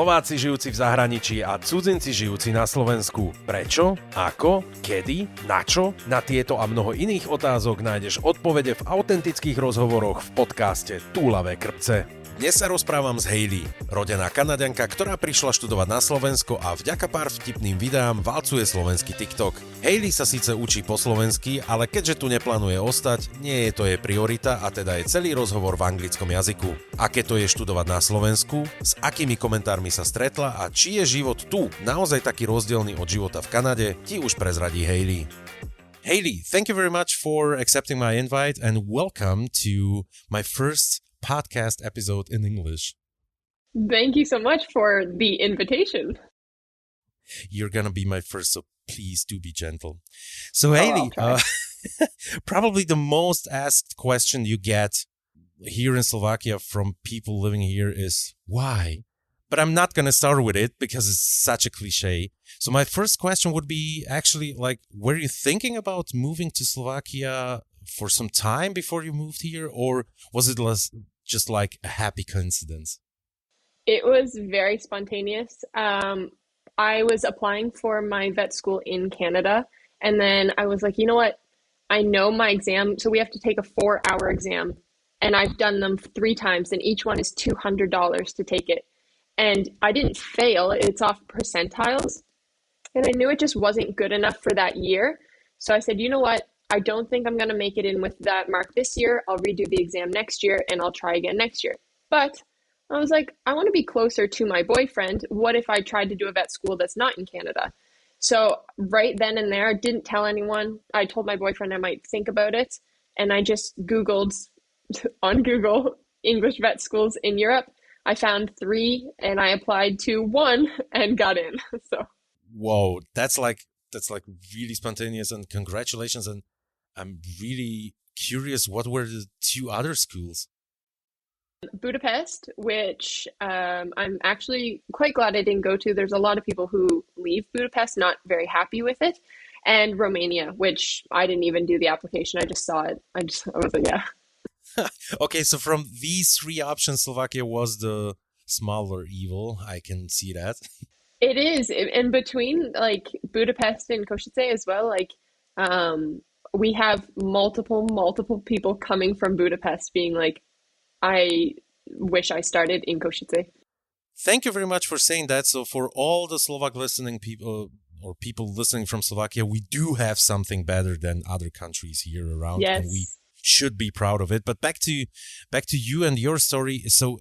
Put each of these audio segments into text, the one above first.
Slováci žijúci v zahraničí a cudzinci žijúci na Slovensku. Prečo? Ako? Kedy? Na čo? Na tieto a mnoho iných otázok nájdeš odpovede v autentických rozhovoroch v podcaste Túlavé Krpce. Dnes sa rozprávam s Hayley, rodená Kanaďanka, ktorá prišla študovať na Slovensko a vďaka pár vtipným videám valcuje slovenský TikTok. Hayley sa síce učí po slovensky, ale keďže tu neplánuje ostať, nie je to jej priorita a teda je celý rozhovor v anglickom jazyku. Aké to je študovať na Slovensku, s akými komentármi sa stretla a či je život tu naozaj taký rozdielny od života v Kanade, ti už prezradí Hayley. Hayley, thank you very much for accepting my invite and welcome to my first podcast episode in English. Thank you so much for the invitation. You're gonna be my first, so please do be gentle. So Hayley, probably the most asked question you get here in Slovakia from people living here is why? But I'm not gonna start with it because it's such a cliche. So my first question would be actually like, were you thinking about moving to Slovakia for some time before you moved here, or was it just like a happy coincidence? It was very spontaneous. I was applying for my vet school in Canada, and then I was like, you know what? I know my exam, so we have to take a 4-hour exam, and I've done them 3 times, and each one is $200 to take it. And I didn't fail, it's off percentiles, and I knew it just wasn't good enough for that year. So I said, you know what? I don't think I'm going to make it in with that mark this year. I'll redo the exam next year and I'll try again next year. But I was like, I want to be closer to my boyfriend. What if I tried to do a vet school that's not in Canada? So right then and there, I didn't tell anyone. I told my boyfriend I might think about it. And I just Googled on Google English vet schools in Europe. I found 3 and I applied to 1 and got in. So. Whoa, that's like really spontaneous, and congratulations. And I'm really curious, what were the 2 other schools? Budapest, which I'm actually quite glad I didn't go to. There's a lot of people who leave Budapest not very happy with it. And Romania, which I didn't even do the application. I just saw it. I was like, yeah. Okay, so from these 3 options, Slovakia was the smaller evil. I can see that. It is. In between, like, Budapest and Krpce as well, like, we have multiple people coming from Budapest being like, I wish I started in Krpce. Thank you very much for saying that. So for all the Slovak listening people or people listening from Slovakia, we do have something better than other countries here around. Yes. And we should be proud of it. But back to you and your story. So,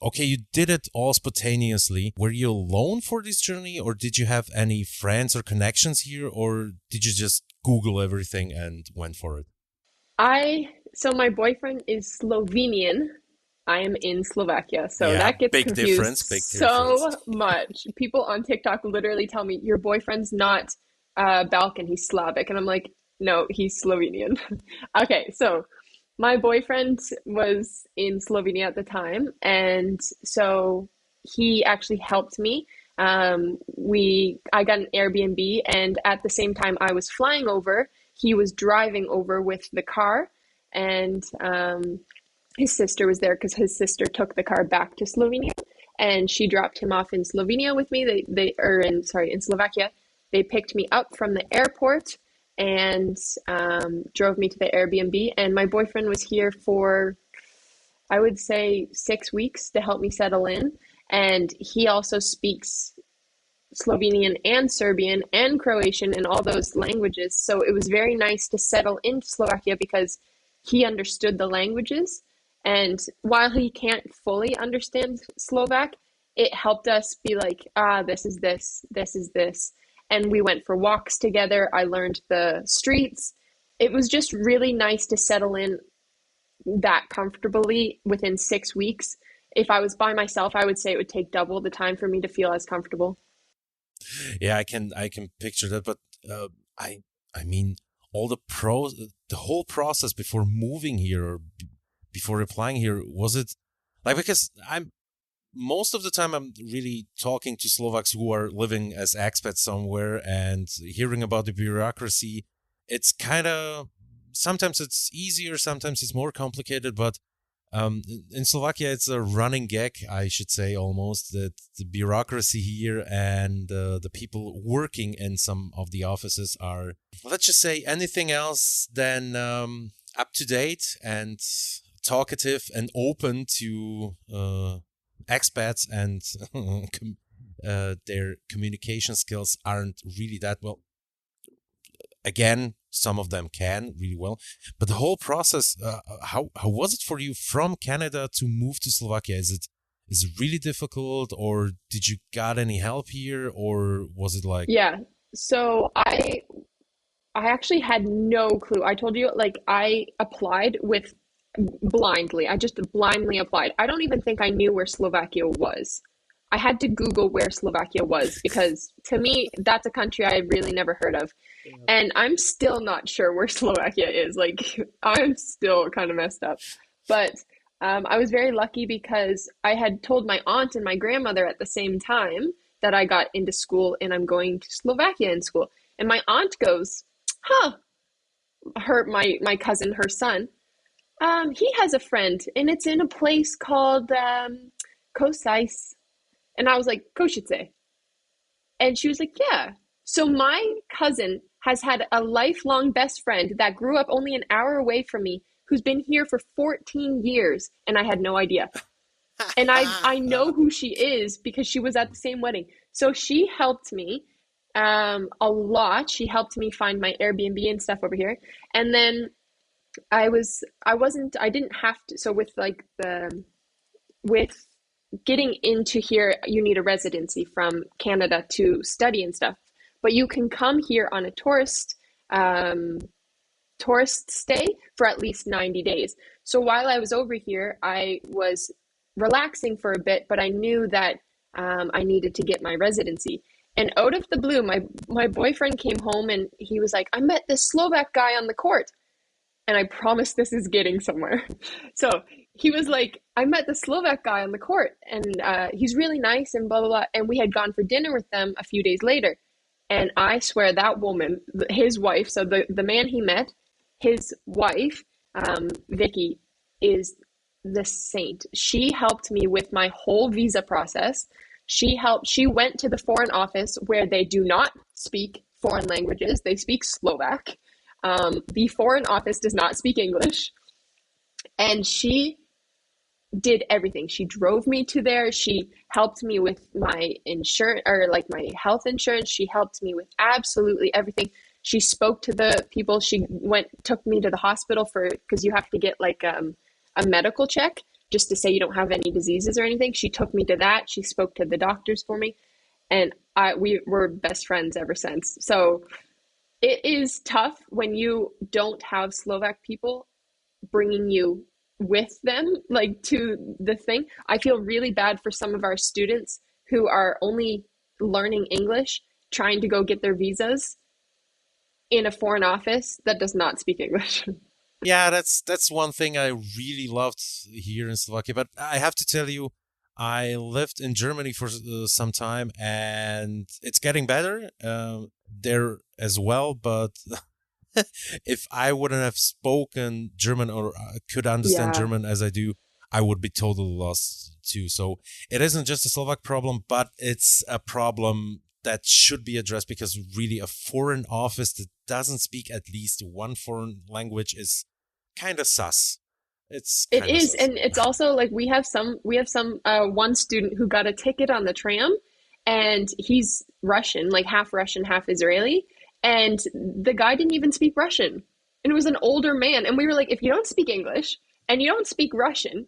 okay, you did it all spontaneously. Were you alone for this journey, or did you have any friends or connections here, or did you just Google everything and went for it? So my boyfriend is Slovenian. I am in Slovakia. So that gets big confused difference. so much. People on TikTok literally tell me, your boyfriend's not Balkan, he's Slavic. And I'm like, no, he's Slovenian. Okay, so my boyfriend was in Slovenia at the time. And so he actually helped me. I got an Airbnb, and at the same time I was flying over, he was driving over with the car, and his sister was there because his sister took the car back to Slovenia, and she dropped him off in Slovenia with me. In Slovakia. They picked me up from the airport and drove me to the Airbnb, and my boyfriend was here for, I would say, 6 weeks to help me settle in. And he also speaks Slovenian and Serbian and Croatian and all those languages. So it was very nice to settle into Slovakia because he understood the languages. And while he can't fully understand Slovak, it helped us be like, this is this, this is this. And we went for walks together. I learned the streets. It was just really nice to settle in that comfortably within 6 weeks. If I was by myself, I would say it would take double the time for me to feel as comfortable. Yeah, I can picture that, but I mean, the whole process before moving here or before applying here, was it like, because most of the time I'm really talking to Slovaks who are living as expats somewhere and hearing about the bureaucracy. It's kind of, sometimes it's easier, sometimes it's more complicated, but In Slovakia, it's a running gag, I should say, almost, that the bureaucracy here and the people working in some of the offices are, let's just say, anything else than up to date and talkative and open to expats, and their communication skills aren't really that well. Again, some of them can really well, but the whole process, how was it for you from Canada to move to Slovakia? Is it really difficult, or did you got any help here, or was it like, Yeah. So I actually had no clue. I told you, like, I applied with blindly. I just blindly applied. I don't even think I knew where Slovakia was. I had to Google where Slovakia was because to me, that's a country I really never heard of. And I'm still not sure where Slovakia is. Like, I'm still kind of messed up. But I was very lucky because I had told my aunt and my grandmother at the same time that I got into school and I'm going to Slovakia in school. And my aunt goes, huh, my cousin, her son, he has a friend and it's in a place called Kosais. And I was like, Košice. And she was like, yeah. So my cousin has had a lifelong best friend that grew up only an hour away from me, who's been here for 14 years, and I had no idea. And I know who she is because she was at the same wedding. So she helped me a lot. She helped me find my Airbnb and stuff over here. And then I didn't have to. So with getting into here, you need a residency from Canada to study and stuff. But you can come here on a tourist stay for at least 90 days. So while I was over here, I was relaxing for a bit, but I knew that I needed to get my residency. And out of the blue, my boyfriend came home and he was like, I met this Slovak guy on the court. And I promise this is getting somewhere. So he was like, I met the Slovak guy on the court and he's really nice and blah, blah, blah. And we had gone for dinner with them a few days later. And I swear that woman, his wife, so the man he met, his wife, Vicky, is the saint. She helped me with my whole visa process. She went to the foreign office where they do not speak foreign languages. They speak Slovak. The foreign office does not speak English. And she did everything. She drove me to there. She helped me with my insurance, or like my health insurance. She helped me with absolutely everything. She spoke to the people. She took me to the hospital because you have to get like a medical check just to say you don't have any diseases or anything. She took me to that. She spoke to the doctors for me. And we were best friends ever since. So it is tough when you don't have Slovak people bringing you with them, like to the thing. I feel really bad for some of our students who are only learning English, trying to go get their visas in a foreign office that does not speak English. yeah, that's one thing I really loved here in Slovakia. But I have to tell you, I lived in Germany for some time, and it's getting better there as well. But if I wouldn't have spoken German or could understand Yeah, German as I do, I would be totally lost too. So it isn't just a Slovak problem, but it's a problem that should be addressed, because really a foreign office that doesn't speak at least one foreign language is kind of sus. It's it kind of is. sus. And it's also like we have some one student who got a ticket on the tram and he's Russian, like half Russian, half Israeli. And the guy didn't even speak Russian. And it was an older man. And we were like, if you don't speak English and you don't speak Russian,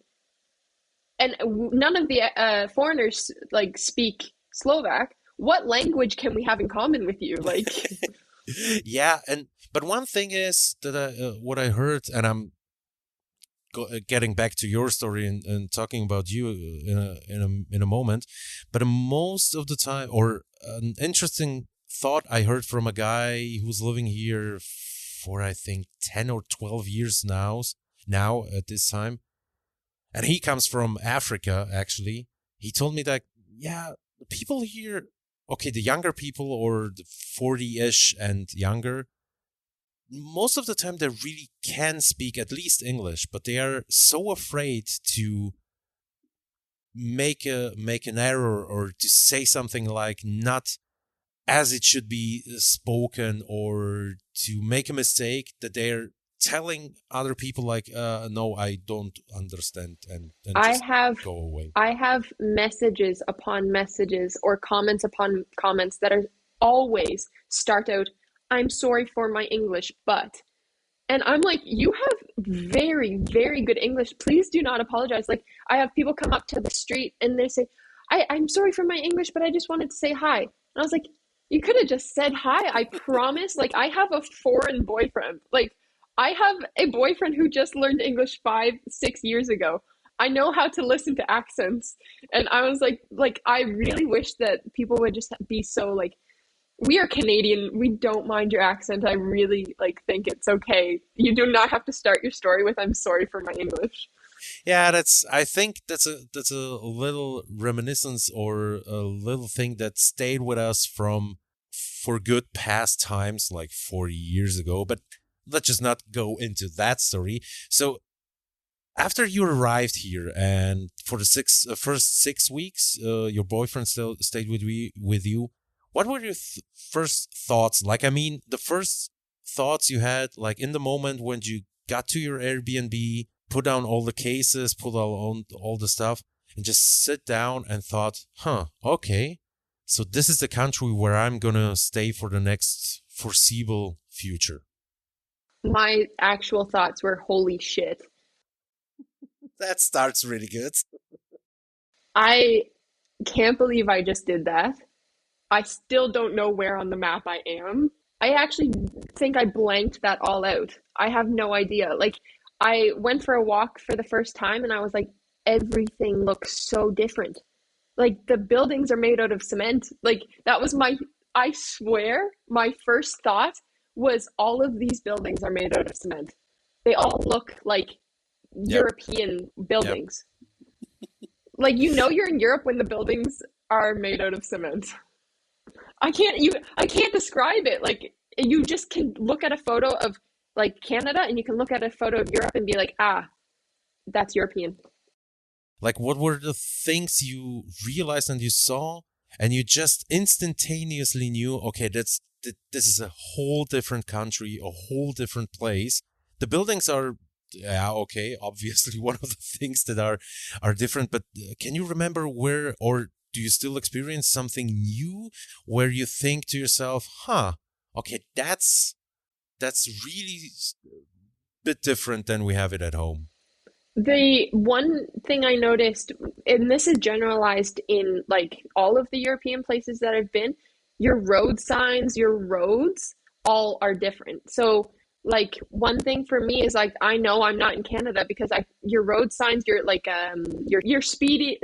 and none of the foreigners like speak Slovak, what language can we have in common with you? Like, Yeah, but one thing is that what I heard, and I'm getting back to your story and talking about you in a moment, but most of the time, or an interesting thought I heard from a guy who's living here for I think 10 or 12 years now at this time, and he comes from Africa actually. He told me that, yeah, the people here, okay, the younger people or the 40-ish and younger, most of the time they really can speak at least English, but they are so afraid to make an error or to say something like not as it should be spoken, or to make a mistake that they're telling other people like, no, I don't understand, and I just have go away. I have messages upon messages or comments upon comments that are always start out, I'm sorry for my English, but. And I'm like, you have very, very good English. Please do not apologize. Like, I have people come up to the street and they say, I'm sorry for my English, but I just wanted to say hi. And I was like, you could have just said hi. I promise. Like, I have a foreign boyfriend. Like, I have a boyfriend who just learned English 5, 6 years ago. I know how to listen to accents. And I was like, I really wish that people would just be so like, we are Canadian. We don't mind your accent. I really like think it's okay. You do not have to start your story with "I'm sorry for my English." Yeah, I think that's a little reminiscence or a little thing that stayed with us from for good past times, like 40 years ago. But let's just not go into that story. So after you arrived here, and for the first 6 weeks, your boyfriend still stayed with you. What were your first thoughts? Like, I mean, the first thoughts you had, like in the moment when you got to your Airbnb, put down all the cases, put all the stuff, and just sit down and thought, okay, so this is the country where I'm gonna stay for the next foreseeable future. My actual thoughts were, "Holy shit!" That starts really good. I can't believe I just did that. I still don't know where on the map I am. I actually think I blanked that all out. I have no idea. Like, I went for a walk for the first time and I was like, everything looks so different. Like, the buildings are made out of cement. Like, that was I swear, my first thought was all of these buildings are made out of cement. They all look like Yep. European Yep. buildings. Like, you're in Europe when the buildings are made out of cement. I can't describe it. Like, you just can look at a photo of like Canada and you can look at a photo of Europe and be like, that's European. Like, what were the things you realized and you saw, and you just instantaneously knew, okay, this is a whole different country, a whole different place. The buildings are, yeah, okay, obviously one of the things that are different, but can you remember where, or do you still experience something new where you think to yourself, okay, that's really a bit different than we have it at home? The one thing I noticed, and this is generalized in like all of the European places that I've been, your road signs, your roads all are different. So like one thing for me is like I know I'm not in Canada because your road signs, your like your speed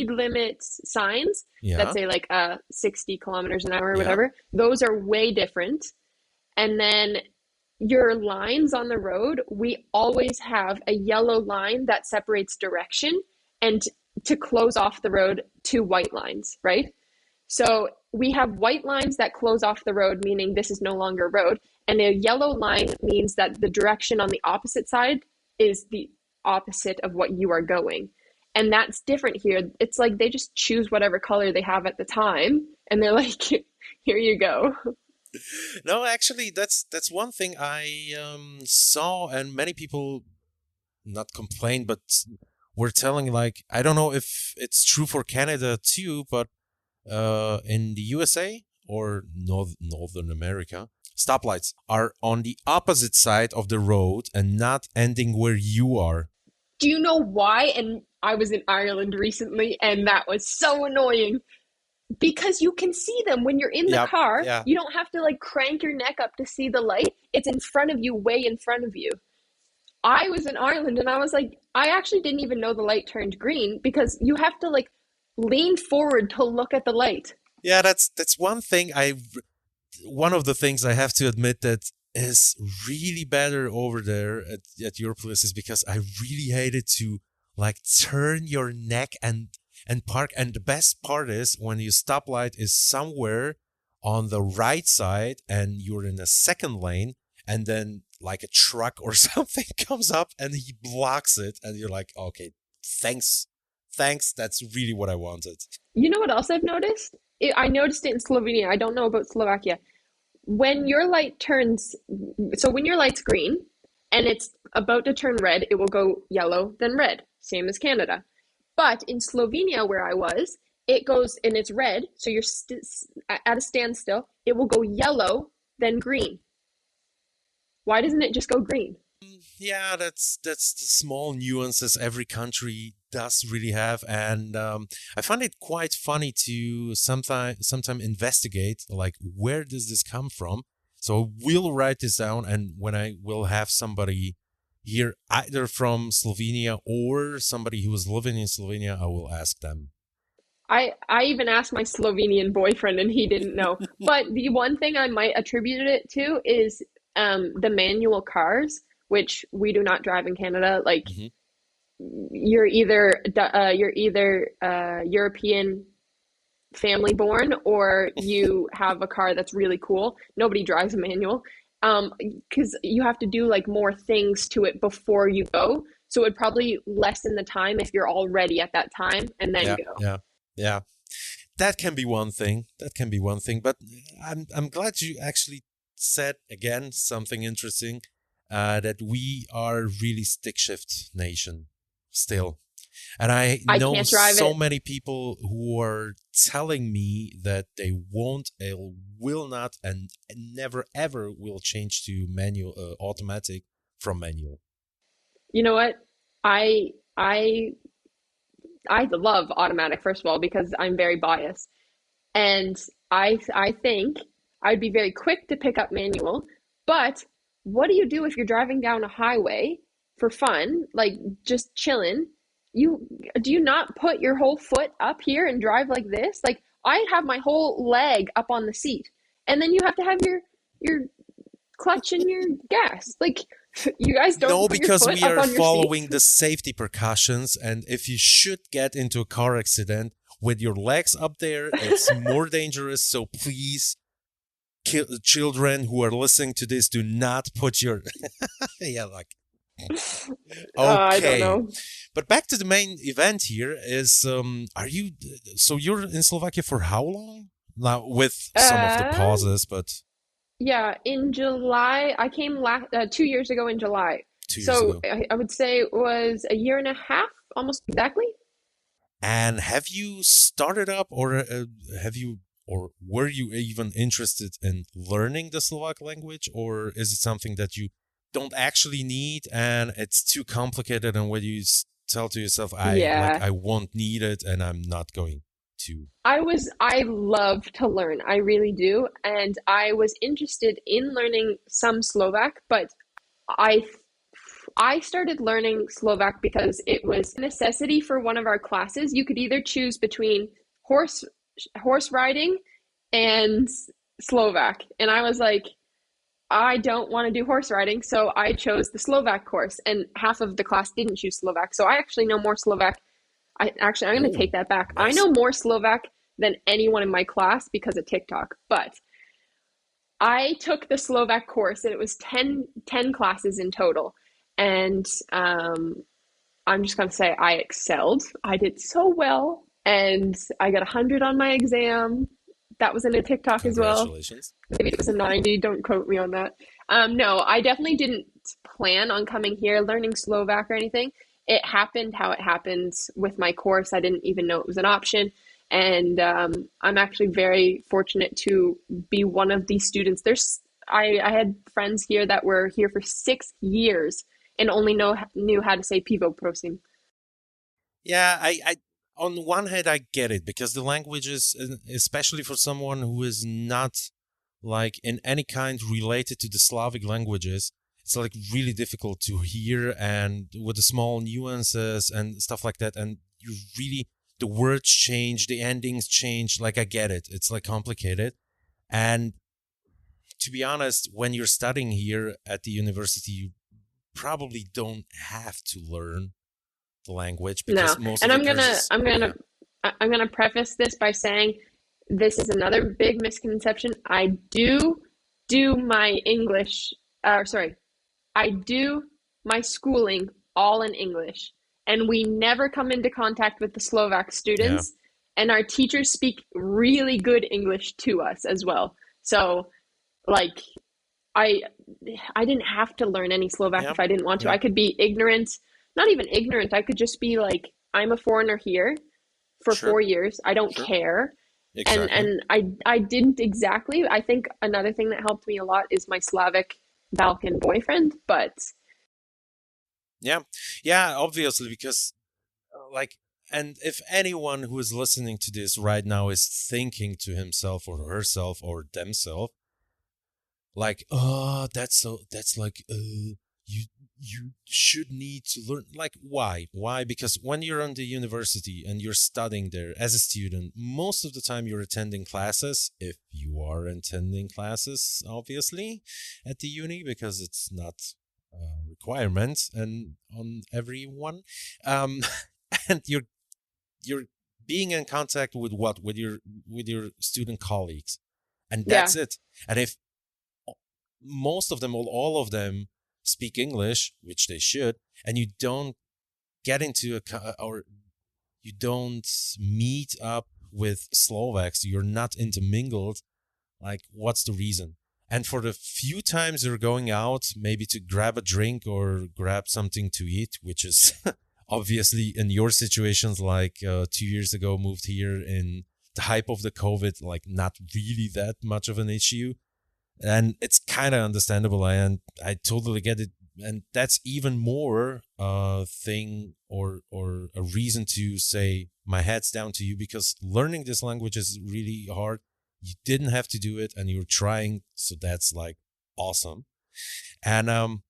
limits signs that Yeah. say like 60 kilometers an hour or Yeah. whatever, those are way different. And then your lines on the road, we always have a yellow line that separates direction, and to close off the road, two white lines, right? So we have white lines that close off the road, meaning this is no longer a road. And a yellow line means that the direction on the opposite side is the opposite of what you are going. And that's different here. It's like they just choose whatever color they have at the time, and they're like, here you go. No, actually, that's one thing I saw, and many people not complained, but were telling, like, I don't know if it's true for Canada too, but in the USA or Northern America, stoplights are on the opposite side of the road and not ending where you are. Do you know why? And I was in Ireland recently, and that was so annoying because you can see them when you're in the Yep. car. Yeah. You don't have to like crank your neck up to see the light. It's in front of you, way in front of you. I was in Ireland and I was like, I actually didn't even know the light turned green because you have to like lean forward to look at the light. Yeah, that's one of the things I have to admit that is really better over there at your place is because I really hated to like turn your neck and park. And the best part is when your stoplight is somewhere on the right side and you're in a second lane and then like a truck or something comes up and he blocks it, and you're like, okay, thanks, that's really what I wanted. You know what else I've noticed? I noticed it in Slovenia. I don't know about Slovakia. When your light turns, so when your light's green and it's about to turn red, it will go yellow, then red, same as Canada. But in Slovenia, where I was, it goes and it's red, so you're at a standstill. It will go yellow, then green. Why doesn't it just go green? Yeah, that's the small nuances every country does really have, and I find it quite funny to sometime investigate, like, where does this come from. So we'll write this down, and when I will have somebody here, either from Slovenia or somebody who is living in Slovenia, I will ask them. I even asked my Slovenian boyfriend and he didn't know. But the one thing I might attribute it to is the manual cars, which we do not drive in Canada. Like Mhm. you're either European family born or you have a car that's really cool. Nobody drives a manual. Because you have to do like more things to it before you go. So it would probably lessen the time if you're all ready at that time and then Yeah, go. yeah, yeah. That can be one thing. But I'm glad you actually said again something interesting. That we are really stick shift nation still. And I I know can't drive so it. many people who are telling me that they won't, will not, and never ever will change to manual, automatic from manual. You know what? I I I love automatic first of all because I'm very biased. And I think I'd be very quick to pick up manual, but what do you do if you're driving down a highway for fun, like just chilling? You do you not put your whole foot up here and drive like this? Like I have my whole leg up on the seat, and then you have to have your clutch and your gas. Like you guys don't No, put your because foot we up are on your seats. following the safety precautions, and if you should get into a car accident with your legs up there, it's more dangerous. So please, children who are listening to this, do not put your yeah, like, I don't okay. know. But back to the main event here is, are you, so you're in Slovakia for how long? Now, with some of the Uh, pauses, but Yeah, in July, I came 2 years ago in July. 2 years So ago. I would say it was a year and a half, almost exactly. And have you started up, or have you, or were you even interested in learning the Slovak language, or is it something that you don't actually need and it's too complicated, and when you tell to yourself, Yeah. I won't need it and I'm not going to. I love to learn. I really do. And I was interested in learning some Slovak, but I I started learning Slovak because it was a necessity for one of our classes. You could either choose between horse horse riding and Slovak. And I was like, I don't want to do horse riding, so I chose the Slovak course, and half of the class didn't choose Slovak. So I actually know more Slovak. I'm going to Oh, take that back. I nice. know more Slovak than anyone in my class because of TikTok. But I took the Slovak course, and it was ten classes in total. And I'm just going to say I excelled. I did so well, and I got 100 on my exam. That was in a TikTok as well. Congratulations. Maybe it was a 90. Don't quote me on that. No, I definitely didn't plan on coming here learning Slovak or anything. It happened how it happened with my course. I didn't even know it was an option. And I'm actually very fortunate to be one of these students. I had friends here that were here for 6 years and only knew how to say pivo prosim. Yeah, on one hand, I get it, because the languages, especially for someone who is not like in any kind related to the Slavic languages, it's like really difficult to hear, and with the small nuances and stuff like that. And you really, the words change, the endings change. Like, I get it. It's like complicated. And to be honest, when you're studying here at the university, you probably don't have to learn the language, No, because most and of the courses, yeah. I'm gonna preface this by saying this is another big misconception. I do my English sorry, I do my schooling all in English, and we never come into contact with the Slovak Yeah. students, and our teachers speak really good English to us as well. So, like, I I didn't have to learn any Slovak Yeah. if I didn't want to. Yeah. I could be ignorant, not even ignorant. I could just be like, I'm a foreigner here for Sure. 4 years. I don't Sure. care. And Exactly. and I didn't exactly. I think another thing that helped me a lot is my Slavic Balkan boyfriend, but Yeah. Yeah, obviously, because like, and if anyone who is listening to this right now is thinking to himself or herself or themselves, like, oh, that's like, you should need to learn. Like, why? Because when you're on the university and you're studying there as a student, most of the time you're attending classes, if you are attending classes, obviously, at the uni, because it's not a requirement and on everyone. um and you're being in contact with what, with your student colleagues, and yeah, that's it. And if most of them, or all of them, speak English, which they should, and you don't get into or you don't meet up with Slovaks, you're not intermingled, like, what's the reason? And for the few times you're going out, maybe to grab a drink or grab something to eat, which is obviously in your situations, like 2 years ago, moved here in the hype of the COVID, like not really that much of an issue. And it's kind of understandable, and I totally get it. And that's even more thing, or a reason to say my hat's down to you, because learning this language is really hard. You didn't have to do it, and you're trying, so that's like awesome. And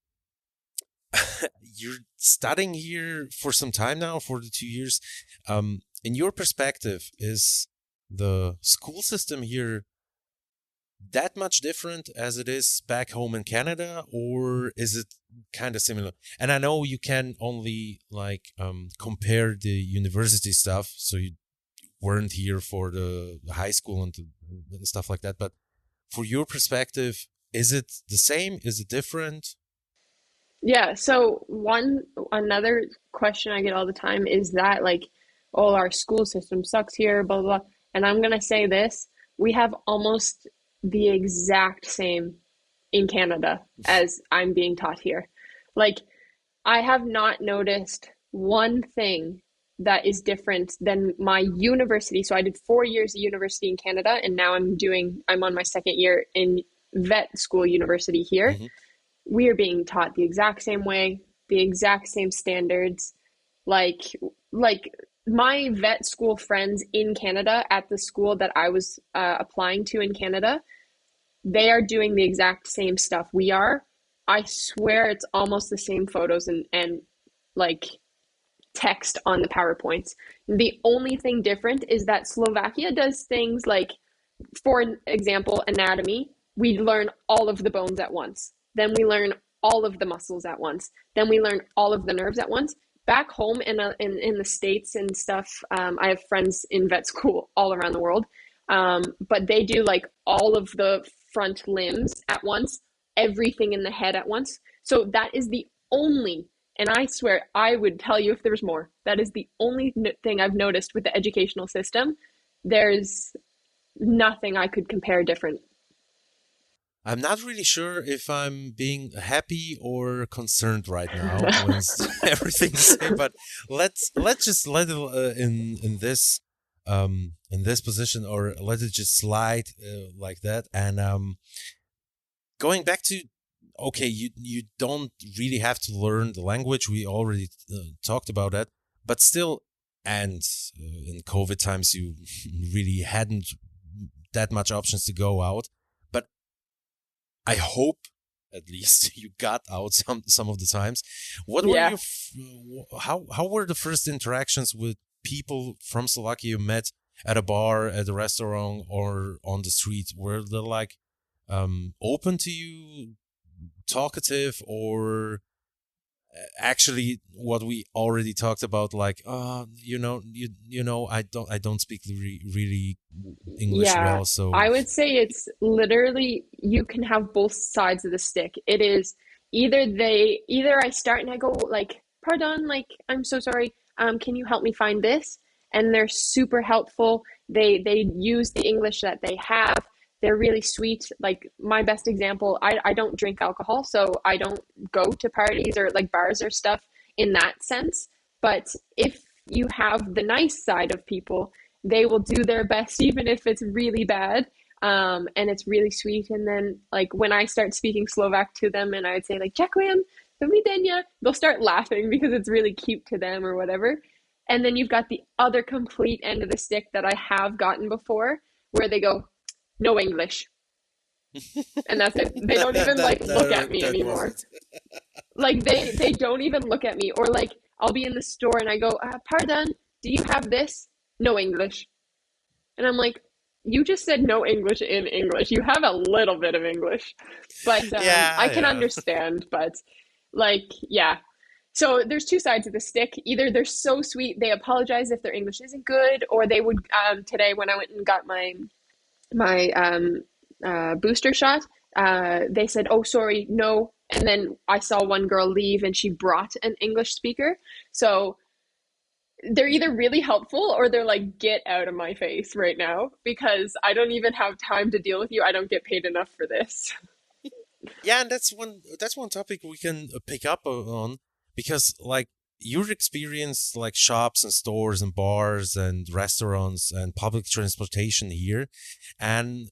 you're studying here for some time now, for the 2 years. In your perspective, is the school system here that much different as it is back home in Canada, or is it kind of similar? And I know you can only like compare the university stuff, so you weren't here for the high school and stuff like that. But for your perspective, is it the same? Is it different? yeah. So another question I get all the time is that like, oh, our school system sucks here, blah blah blah. And I'm gonna say this: we have almost the exact same in Canada as I'm being taught here. Like, I have not noticed one thing that is different than my university. So I did 4 years of university in Canada, and now I'm on my second year in vet school university here. Mm-hmm. We are being taught the exact same way, the exact same standards. Like, like my vet school friends in Canada at the school that I was applying to in Canada, they are doing the exact same stuff we are. I swear it's almost the same photos and like text on the PowerPoints. The only thing different is that Slovakia does things like, for example, anatomy. We learn all of the bones at once. Then we learn all of the muscles at once. Then we learn all of the nerves at once. Back home in the States and stuff, I have friends in vet school all around the world. But they do like all of the front limbs at once, everything in the head at once. So that is the only, and I swear I would tell you if there's more, that is the only thing I've noticed with the educational system. There's nothing I could compare different. I'm not really sure if I'm being happy or concerned right now when everything's the same, but let's just let it in this position, or let it just slide like that. And going back to, okay, you don't really have to learn the language. We already talked about that, but still, and in COVID times, you really hadn't that much options to go out. But I hope at least you got out some of the times. What were Yeah. your how were the first interactions with people from Slovakia you met at a bar, at a restaurant, or on the street? Were they like open to you, talkative, or actually what we already talked about, like, I don't speak really English Yeah, well, so I would say it's literally you can have both sides of the stick. It is either I start and I go like, "Pardon, like I'm so sorry. Can you help me find this?" And they're super helpful. They use the English that they have. They're really sweet. Like my best example, I don't drink alcohol, so I don't go to parties or like bars or stuff in that sense. But if you have the nice side of people, they will do their best even if it's really bad, and it's really sweet. And then like when I start speaking Slovak to them and I would say like "Ďakujem, do videnia," they'll start laughing because it's really cute to them or whatever. And then you've got the other complete end of the stick that I have gotten before where they go "no English," and that's it. They don't even like look at me that was anymore. it. Like they don't even look at me. Or like I'll be in the store and I go, "Pardon, do you have this?" "No English." And I'm like, you just said no English in English. You have a little bit of English, but I Yeah, can yeah. understand. But like, yeah. So there's two sides of the stick. Either they're so sweet, they apologize if their English isn't good, or they would today when I went and got my booster shot, they said, "Oh, sorry, no." And then I saw one girl leave, and she brought an English speaker. So they're either really helpful or they're like, "Get out of my face right now because I don't even have time to deal with you. I don't get paid enough for this." Yeah, and that's one topic we can pick up on, because like your experience, like shops and stores and bars and restaurants and public transportation here, and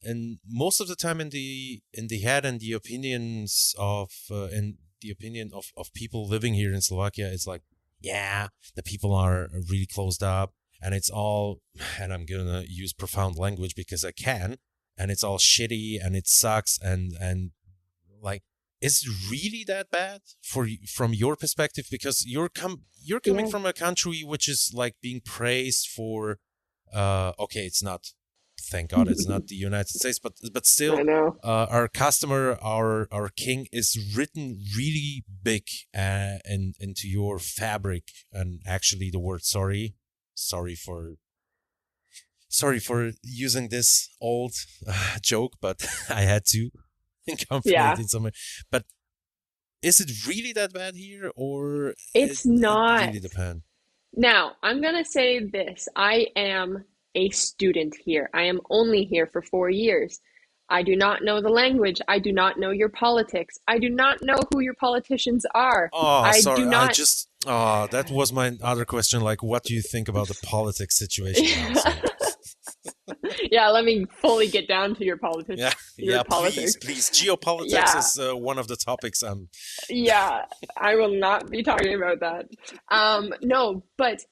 most of the time in the head and the opinions of in the opinion of people living here in Slovakia, it's like, yeah, the people are really closed up, and it's all, and I'm gonna use profound language because I can, and it's all shitty and it sucks, and like, is it really that bad from your perspective? Because you're coming Yeah, from a country which is like being praised for, okay, it's not, thank God it's not the United States, but I still, know. our customer, our king is written really big into your fabric. And actually the word sorry for using this old joke, but I had to incorporate Yeah, it somewhere. But is it really that bad here, or it, it's it not. really depends? Now, I'm going to say this. I am a student here. I am only here for 4 years. I do not know the language. I do not know your politics. I do not know who your politicians are. Oh, I do sorry. not. That was my other question. Like, what do you think about the politics situation now? So, Yeah, let me fully get down to yeah, your yeah, please, politics. please. Geopolitics Yeah, is one of the topics. yeah, I will not be talking about that. No, but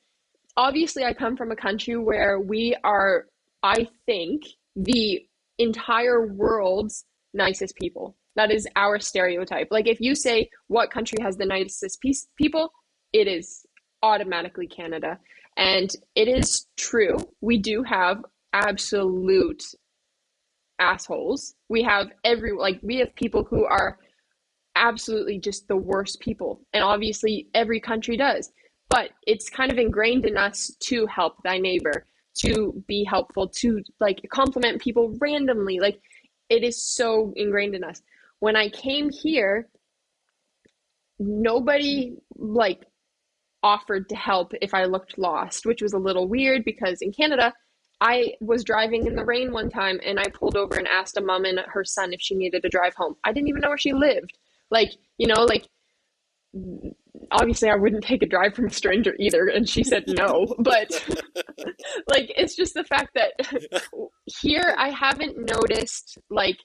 obviously I come from a country where we are, I think, the entire world's nicest people. That is our stereotype. Like if you say what country has the nicest people, it is automatically Canada. And it is true. We do have absolute assholes. We have we have people who are absolutely just the worst people. And obviously, every country does. But it's kind of ingrained in us to help thy neighbor, to be helpful, to like compliment people randomly. Like it is so ingrained in us. When I came here, nobody like offered to help if I looked lost, which was a little weird because in Canada, I was driving in the rain one time and I pulled over and asked a mom and her son if she needed to drive home. I didn't even know where she lived. Like, like obviously I wouldn't take a drive from a stranger either, and she said no. But like it's just the fact that here I haven't noticed like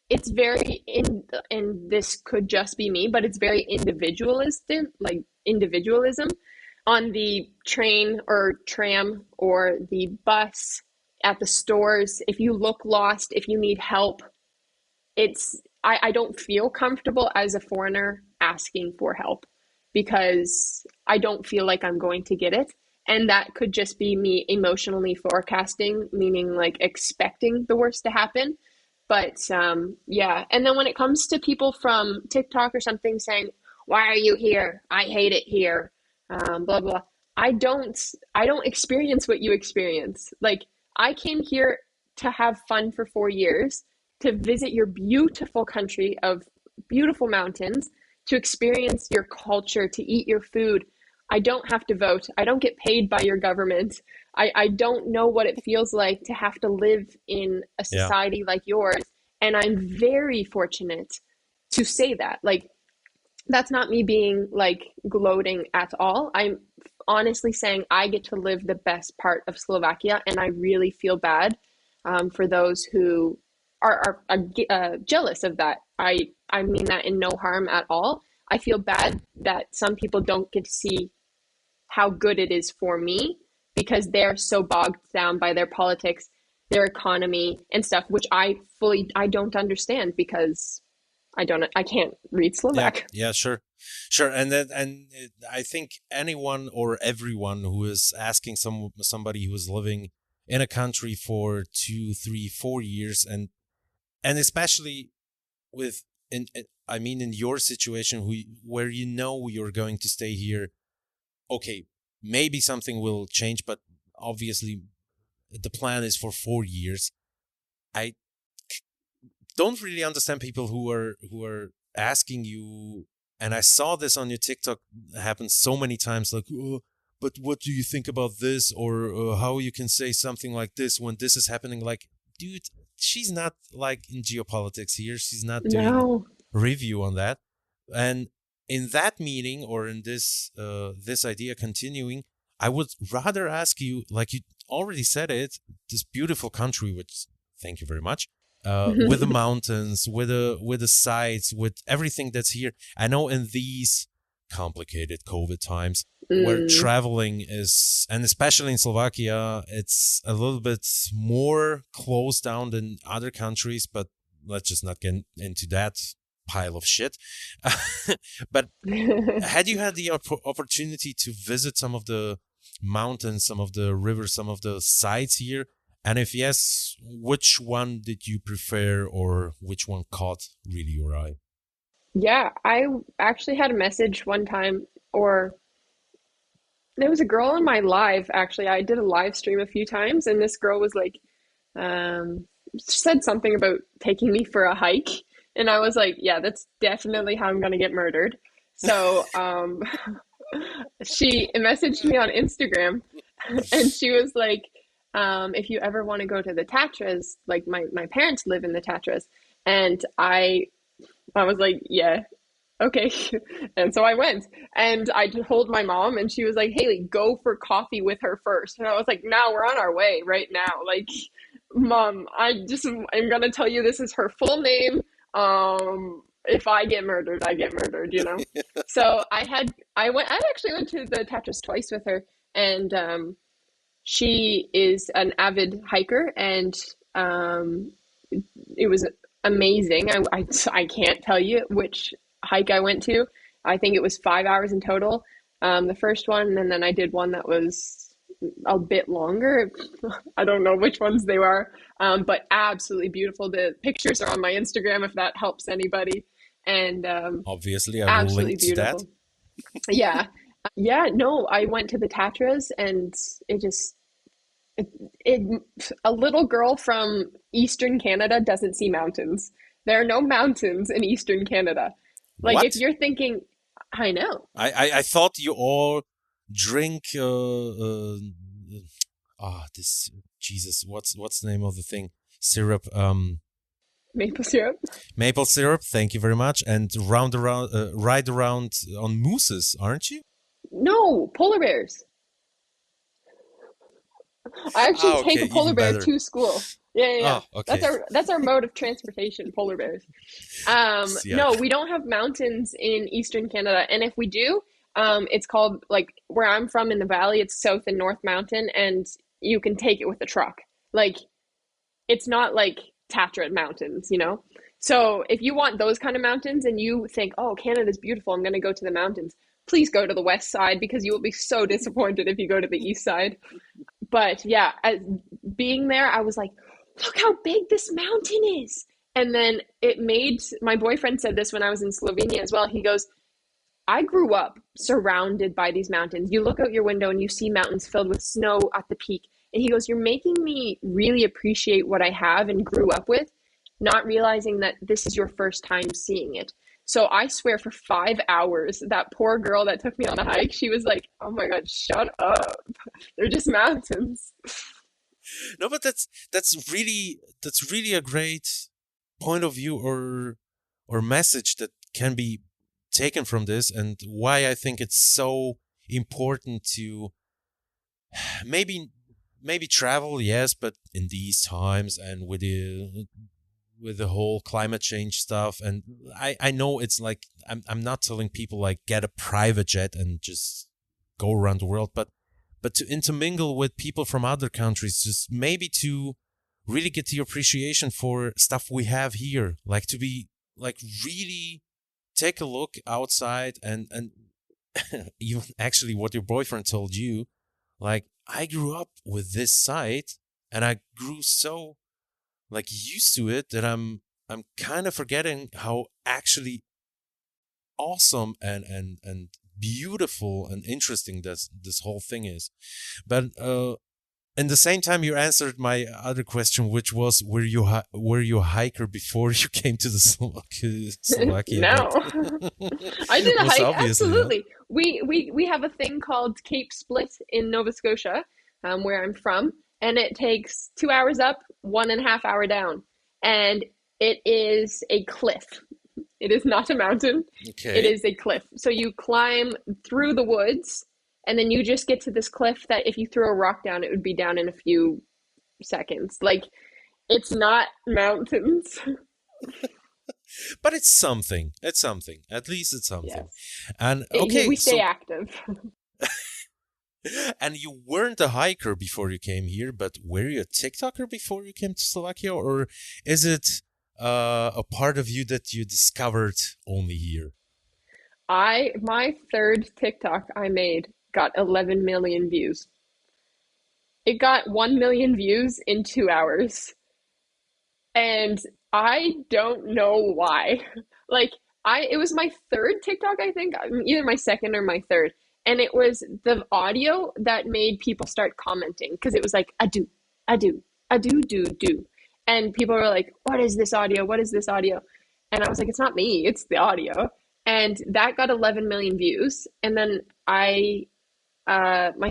it's very in and this could just be me, but it's very individualistic, like individualism on the train or tram or the bus, at the stores. If you look lost, if you need help, I don't feel comfortable as a foreigner asking for help because I don't feel like I'm going to get it. And that could just be me emotionally forecasting, meaning like expecting the worst to happen. But yeah. And then when it comes to people from TikTok or something saying, why are you here? I hate it here. Blah blah. I don't experience what you experience. Like I came here to have fun for 4 years, to visit your beautiful country of beautiful mountains, to experience your culture, to eat your food. I don't have to vote. I don't get paid by your government. I don't know what it feels like to have to live in a Yeah. society like yours. And I'm very fortunate to say that. Like, that's not me being like gloating at all. I'm honestly saying I get to live the best part of Slovakia, and I really feel bad for those who are jealous of that. I mean that in no harm at all. I feel bad that some people don't get to see how good it is for me because they're so bogged down by their politics, their economy, and stuff, which I don't understand because I can't read Yeah, Slovak. yeah, sure, sure, I think anyone or everyone who is asking somebody who is living in a country for 2, 3, 4 years, and especially with I mean in your situation, where you know you're going to stay here, okay, maybe something will change, but obviously the plan is for 4 years. I don't really understand people who are asking you, and I saw this on your TikTok happen so many times, like, oh, but what do you think about this, or how you can say something like this when this is happening? Like, dude, she's not like in geopolitics here. She's not doing No. review on that. And in that meeting, or in this idea continuing, I would rather ask you, like you already said it, this beautiful country, which thank you very much, with the mountains, with the sites, with everything that's here. I know in these complicated COVID times, where Mm, traveling is, and especially in Slovakia, it's a little bit more closed down than other countries, but let's just not get into that pile of shit. But had you had the opportunity to visit some of the mountains, some of the rivers, some of the sites here? And if yes, which one did you prefer, or which one caught really your eye? yeah, I actually had a message one time, or there was a girl in my live, actually. I did a live stream a few times, and this girl was like, um, said something about taking me for a hike. And I was like, yeah, that's definitely how I'm gonna get murdered. So, she messaged me on Instagram and she was like, if you ever want to go to the Tatras, like my parents live in the Tatras. And I was like, yeah, okay. And so I went and I told my mom and she was like, Haley, go for coffee with her first. And I was like, no, we're on our way right now. Like, mom, I'm gonna tell you this is her full name. If I get murdered, I get murdered, you know? So I actually went to the Tatras twice with her, and she is an avid hiker, and um, it was amazing. I can't tell you which hike I went to. I think it was 5 hours in total. The first one, and then I did one that was a bit longer. I don't know which ones they were, but absolutely beautiful. The pictures are on my Instagram if that helps anybody, and Obviously, I will absolutely link to that. beautiful. Yeah, yeah. No, I went to the Tatras, and it just it a little girl from Eastern Canada doesn't see mountains. There are no mountains in Eastern Canada. Like if What? you're thinking, I know, I thought you all drink this Jesus, what's the name of the thing? Syrup, maple syrup. maple syrup. Thank you very much. And ride around on mooses, aren't you? No, polar bears. I actually Ah, take okay, a polar even bear better. to school. Yeah, yeah, yeah. Oh, okay. That's our mode of transportation, polar bears. Yeah. No, we don't have mountains in Eastern Canada, and if we do, it's called like where I'm from in the valley. It's South and North Mountain, and you can take it with a truck. Like it's not like Tatra mountains, you know? So if you want those kind of mountains and you think, oh, Canada's beautiful, I'm going to go to the mountains, please go to the west side because you will be so disappointed if you go to the east side. But yeah, being there, I was like, look how big this mountain is. And then it made my boyfriend said this when I was in Slovenia as well. He goes, I grew up surrounded by these mountains. You look out your window and you see mountains filled with snow at the peak. And he goes, "You're making me really appreciate what I have and grew up with, not realizing that this is your first time seeing it." So I swear for 5 hours, that poor girl that took me on the hike, she was like, "Oh my God, shut up. They're just mountains." No, but that's really a great point of view or message that can be taken from this, and why I think it's so important to maybe travel, yes, but in these times and with the whole climate change stuff. And I know it's like I'm not telling people like get a private jet and just go around the world, but to intermingle with people from other countries, just maybe to really get the appreciation for stuff we have here, like to be like really take a look outside and even actually what your boyfriend told you, like I grew up with this site and I grew so like used to it that I'm kind of forgetting how actually awesome and beautiful and interesting this whole thing is. But in the same time, you answered my other question, which was, were you a hiker before you came to the Slovakia? No. I did a Most hike, obviously, huh? absolutely. We have a thing called Cape Split in Nova Scotia, where I'm from, and it takes 2 hours up, 1.5 hour down, and it is a cliff. It is not a mountain. It Okay. is a cliff. So you climb through the woods, and then you just get to this cliff that if you throw a rock down, it would be down in a few seconds. Like, it's not mountains. But it's something. It's something. At least it's something. Yes. And We okay, stay so active. and you weren't a hiker before you came here, but were you a TikToker before you came to Slovakia, or is it a part of you that you discovered only here? My third TikTok I made got 11 million views. It got 1 million views in 2 hours. And I don't know why. Like, it was my third TikTok, I think, either my second or my third. And it was the audio that made people start commenting because it was like, I do. And people were like, "What is this audio? What is this audio?" And I was like, "It's not me, it's the audio." And that got 11 million views. And then my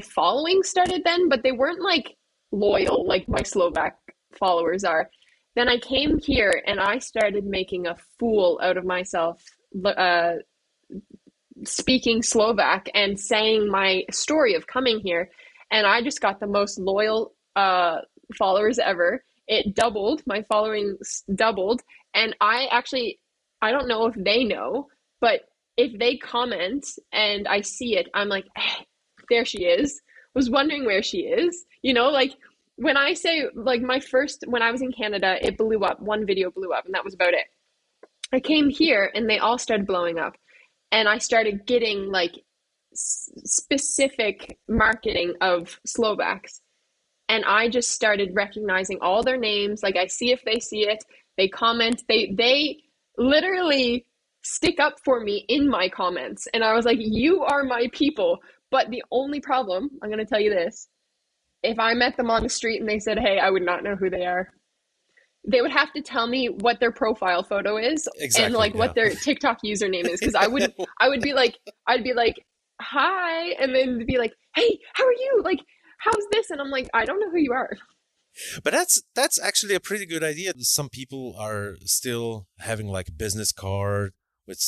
following started then, but they weren't like loyal like my Slovak followers are. Then I came here and I started making a fool out of myself, uh, speaking Slovak and saying my story of coming here. And I just got the most loyal followers ever. It doubled, my following doubled. And I don't know if they know, but if they comment and I see it, I'm like, there she is. Was wondering where she is. Like when I say like when I was in Canada, it blew up. One video blew up, and that was about it. I came here and they all started blowing up, and I started getting like specific marketing of Slovaks, and I just started recognizing all their names. Like I see if they see it, they comment, they literally stick up for me in my comments, and I was like, you are my people. But the only problem, I'm going to tell you this, if I met them on the street and they said, "Hey," I would not know who they are. They would have to tell me what their profile photo is and Exactly. like Yeah. what their TikTok username is, because I would be like, "Hi," and then be like, "Hey, how are you? Like, how's this?" And I'm like, "I don't know who you are." But that's actually a pretty good idea. Some people are still having like a business card with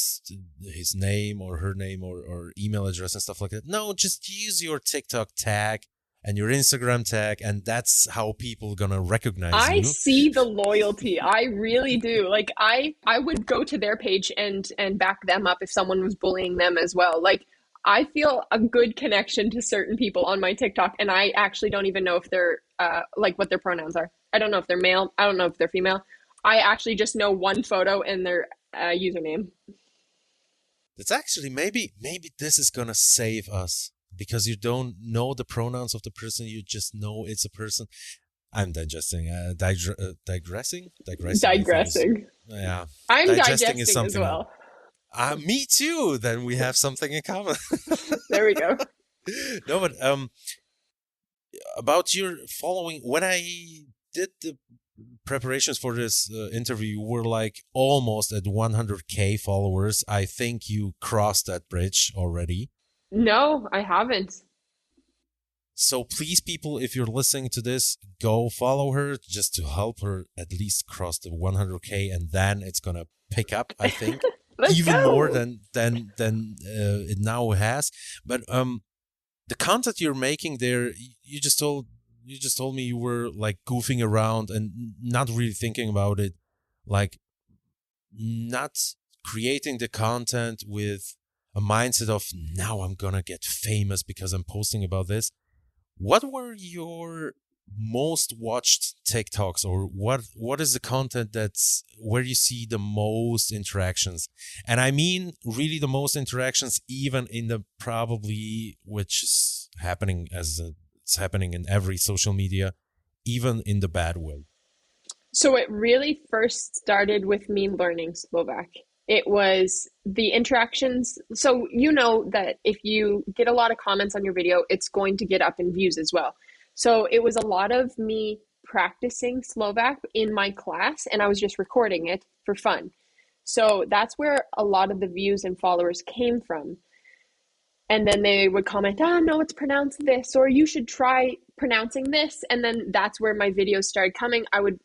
his name or her name or email address and stuff like that. No, just use your TikTok tag and your Instagram tag, and that's how people gonna recognize I you. see the loyalty. I really do. Like I would go to their page and back them up if someone was bullying them as well. Like I feel a good connection to certain people on my TikTok, and I actually don't even know if they're like what their pronouns are. I don't know if they're male. I don't know if they're female. I actually just know one photo and their username. That's actually maybe this is gonna save us because you don't know the pronouns of the person. You just know it's a person. I'm digesting. Digressing. Digressing. I think is Digressing. yeah. I'm Digesting is digesting as something else. well. Me too. Then we have something in common. There we go. No, but about your following, when I did the preparations for this interview, you were like almost at 100K followers. I think you crossed that bridge already. No, I haven't. So please, people, if you're listening to this, go follow her just to help her at least cross the 100K, and then it's gonna pick up, I think, Let's even more go. than it now has. But the content you're making there, you just told me you were like goofing around and not really thinking about it, like not creating the content with a mindset of now I'm gonna get famous because I'm posting about this. What were your most watched TikToks, or what is the content that's where you see the most interactions? And I mean really the most interactions, even in the probably, which is happening it's happening in every social media, even in the bad way. So it really first started with me learning Slovak. It was the interactions. So you know that if you get a lot of comments on your video, it's going to get up in views as well. So it was a lot of me practicing Slovak in my class, and I was just recording it for fun. So that's where a lot of the views and followers came from. And then they would comment, oh, no, it's pronounced this, or you should try pronouncing this. And then that's where my videos started coming. I would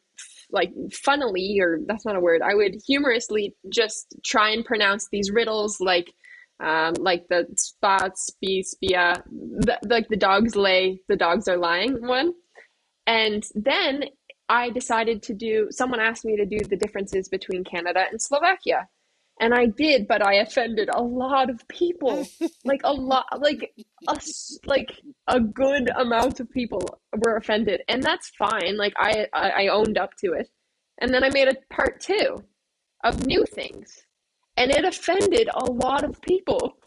like funnily, or that's not a word, I would humorously just try and pronounce these riddles like the spa, spi, spia, like the dogs lay, the dogs are lying one. And then I decided to do, someone asked me to do the differences between Canada and Slovakia. And I did, but I offended a lot of people. Like a lot, a, like a good amount of people were offended. And that's fine. Like I owned up to it. And then I made a part two of new things. And it offended a lot of people.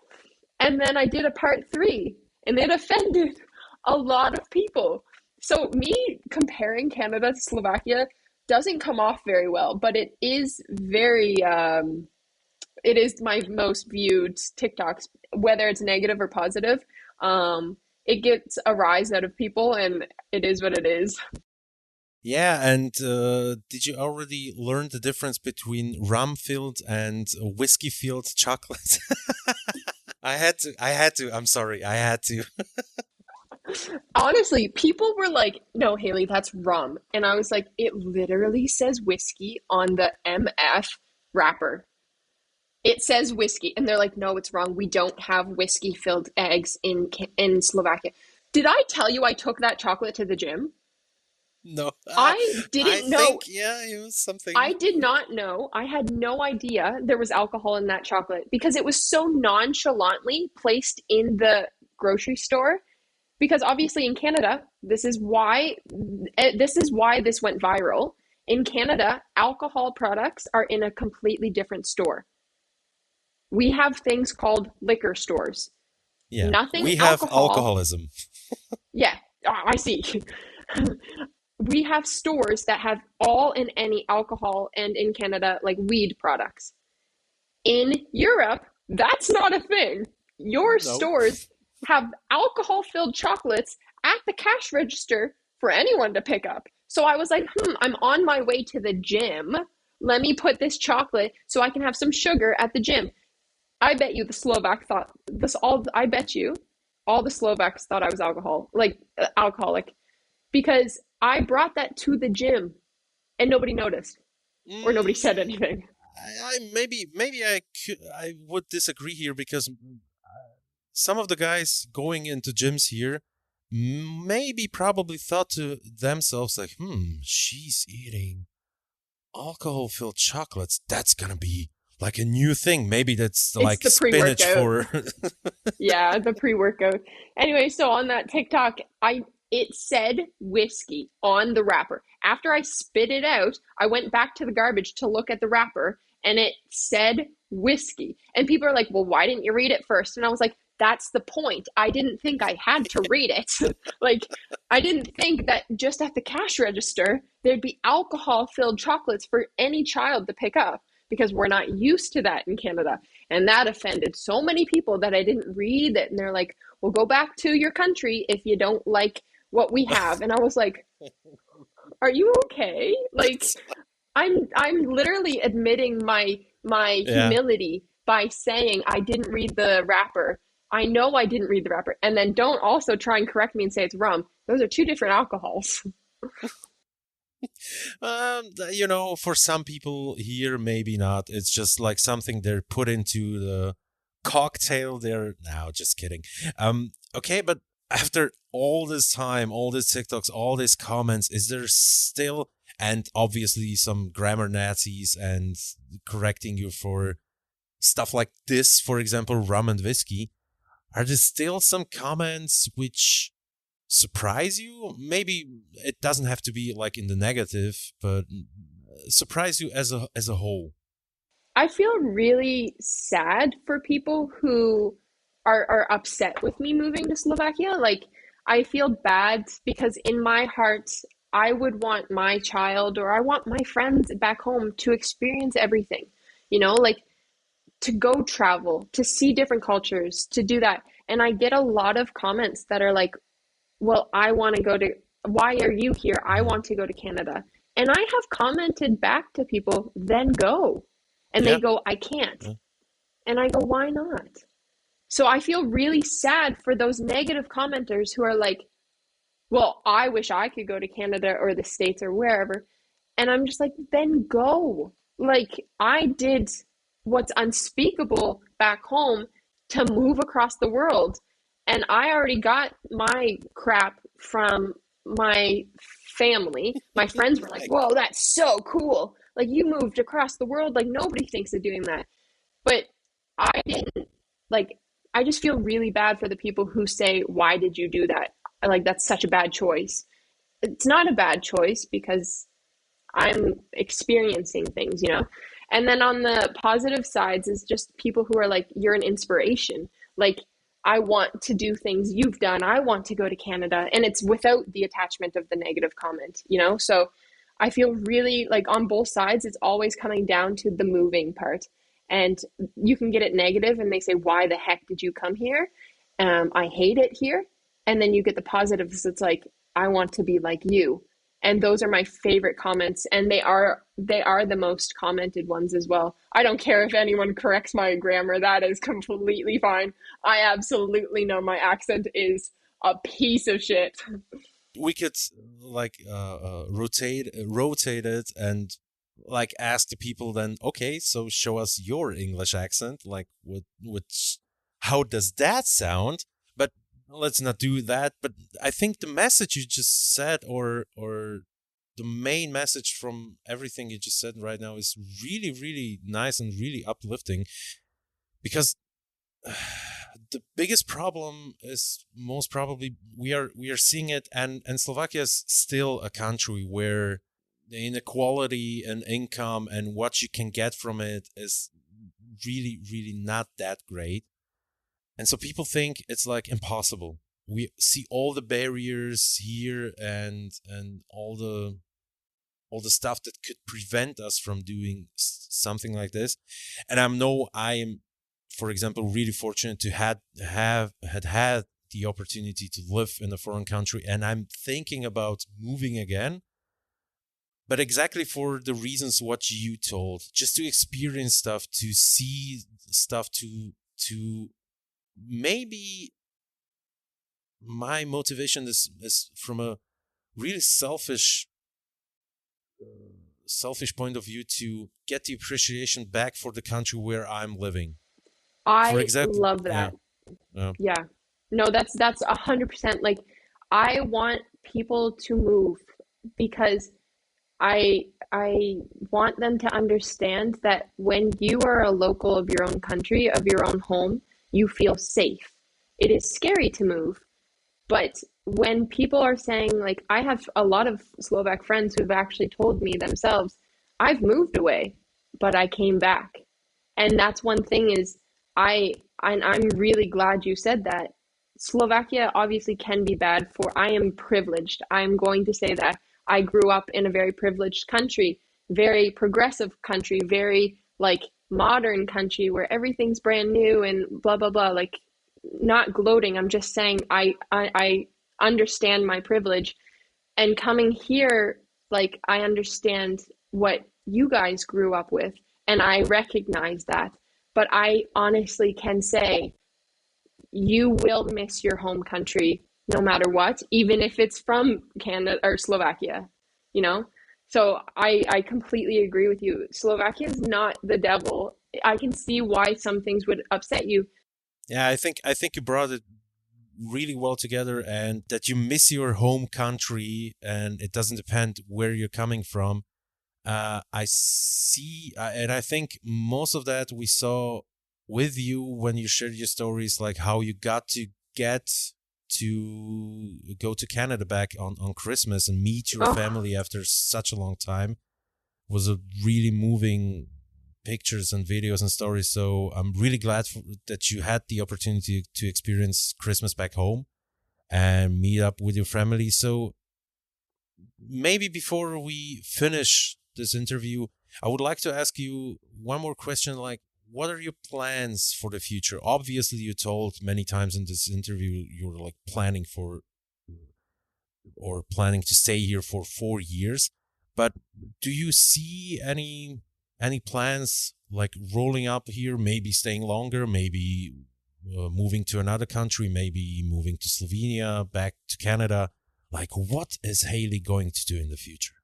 And then I did a part three, and it offended a lot of people. So me comparing Canada to Slovakia doesn't come off very well, but it is very it is my most viewed TikToks, whether it's negative or positive. It gets a rise out of people, and it is what it is. Yeah, and did you already learn the difference between rum-filled and whiskey-filled chocolate? I had to. I'm sorry, I had to. Honestly, people were like, "No, Haley, that's rum," and I was like, "It literally says whiskey on the MF wrapper. It says whiskey," and they're like, "No, it's wrong. We don't have whiskey-filled eggs in Slovakia." Did I tell you I took that chocolate to the gym? No, I I didn't know. think yeah, it was something. I did not know. I had no idea there was alcohol in that chocolate because it was so nonchalantly placed in the grocery store. Because obviously in Canada, this is why this went viral. In Canada, alcohol products are in a completely different store. We have things called liquor stores. Yeah, Nothing we have alcohol. alcoholism. Yeah, I see. We have stores that have all and any alcohol, and in Canada, like weed products. In Europe, that's not a thing. Your No. stores have alcohol filled chocolates at the cash register for anyone to pick up. So I was like, I'm on my way to the gym. Let me put this chocolate so I can have some sugar at the gym. I bet you the Slovak thought this all. I bet you all the Slovaks thought I was alcoholic, because I brought that to the gym and nobody noticed or nobody said Mm, anything. maybe I would disagree here because some of the guys going into gyms here maybe probably thought to themselves like, she's eating alcohol-filled chocolates. That's gonna be like a new thing. Maybe that's It's like the spinach pre-workout. for. Yeah, the pre-workout. Anyway, so on that TikTok, I it said whiskey on the wrapper. After I spit it out, I went back to the garbage to look at the wrapper, and it said whiskey. And people are like, "Well, why didn't you read it first?" And I was like, "That's the point. I didn't think I had to read it. Like, I didn't think that just at the cash register there'd be alcohol-filled chocolates for any child to pick up." because we're not used to that in Canada. And that offended so many people that I didn't read it. And they're like, well, go back to your country if you don't like what we have. And I was like, are you okay? Like, I'm literally admitting my Yeah. humility by saying I didn't read the wrapper. I know I didn't read the wrapper. And then don't also try and correct me and say it's rum. Those are two different alcohols. For some people here, maybe not. It's just like something they're put into the cocktail. They're no, just kidding. Okay, but after all this time, all these TikToks, all these comments, is there still, and obviously some grammar Nazis and correcting you for stuff like this, for example, rum and whiskey, are there still some comments which surprise you? Maybe it doesn't have to be like in the negative, but surprise you as a whole. I feel really sad for people who are upset with me moving to Slovakia. Like, I feel bad because in my heart, I would want my child or I want my friends back home to experience everything, like to go travel, to see different cultures, to do that. And I get a lot of comments that are like, well, I want to go to, why are you here? I Mhm. want to go to Canada. And I have commented back to people, then go. And they Yeah. go, I can't. Yeah. And I go, why not? So I feel really sad for those negative commenters who are like, well, I wish I could go to Canada or the States or wherever. And I'm just like, then go. Like, I did what's unspeakable back home to move across the world. And I already got my crap from my family. My friends were like, Like, whoa, that's so cool. Like, you moved across the world. Like, nobody thinks of doing that. But I didn't, like, I just feel really bad for the people who say, why did you do that? Like, that's such a bad choice. It's not a bad choice because I'm experiencing things. And then on the positive sides is just people who are like, you're an inspiration. Like, I want to do things you've done. I want to go to Canada. And it's without the attachment of the negative comment. So I feel really like on both sides, it's always coming down to the moving part. And you can get it negative and they say, why the heck did you come here? I hate it here. And then you get the positives. It's like, I want to be like you. And those are my favorite comments, and they are the most commented ones as well. I don't care if anyone corrects my grammar. That is completely fine. I absolutely know my accent is a piece of shit. we could like rotate it and like ask the people then, okay, so show us your English accent, like how does that sound? But let's not do that. But I think the message you just said, or the main message from everything you just said right now, is really really nice and really uplifting, because the biggest problem is most probably we are seeing it, and Slovakia is still a country where the inequality in income and what you can get from it is really really not that great. And so people think it's like impossible. We see all the barriers here, and all the stuff that could prevent us from doing something like this. And I am, for example, really fortunate to had the opportunity to live in a foreign country, and I'm thinking about moving again. But exactly for the reasons what you told, just to experience stuff, to see stuff, to maybe my motivation is from a really selfish point of view, to get the appreciation back for the country where I'm living. For I example, love yeah, that. yeah, Yeah. No, that's 100%. Like, I want people to move because I want them to understand that when you are a local of your own country, of your own home, you feel safe. It is scary to move, but when people are saying, like, I have a lot of Slovak friends who've actually told me themselves, I've moved away, but I came back. And that's one thing is I'm really glad you said that. Slovakia obviously can be bad for I am privileged. I'm going to say that I grew up in a very privileged country, very progressive country, very like modern country where everything's brand new and blah blah blah. Like, not gloating. I'm just saying I understand my privilege, and coming here, like, I understand what you guys grew up with, and I recognize that. But I honestly can say you will miss your home country no matter what, even if it's from Canada or Slovakia, you know? So I completely agree with you. Slovakia is not the devil. I can see why some things would upset you. Yeah, I think you brought it really well together, and that you miss your home country and it doesn't depend where you're coming from. I see, and I think most of that we saw with you when you shared your stories, like how you got to get to go to Canada back on Christmas and meet your Oh, family after such a long time was a really moving pictures and videos and stories. So I'm really glad that you had the opportunity to experience Christmas back home and meet up with your family. So maybe before we finish this interview, I would like to ask you one more question. Like, what are your plans for the future? Obviously, you told many times in this interview you're like planning to stay here for 4 years. But do you see any plans like rolling up here, maybe staying longer, maybe moving to another country, maybe moving to Slovenia, back to Canada? Like, what is Haley going to do in the future?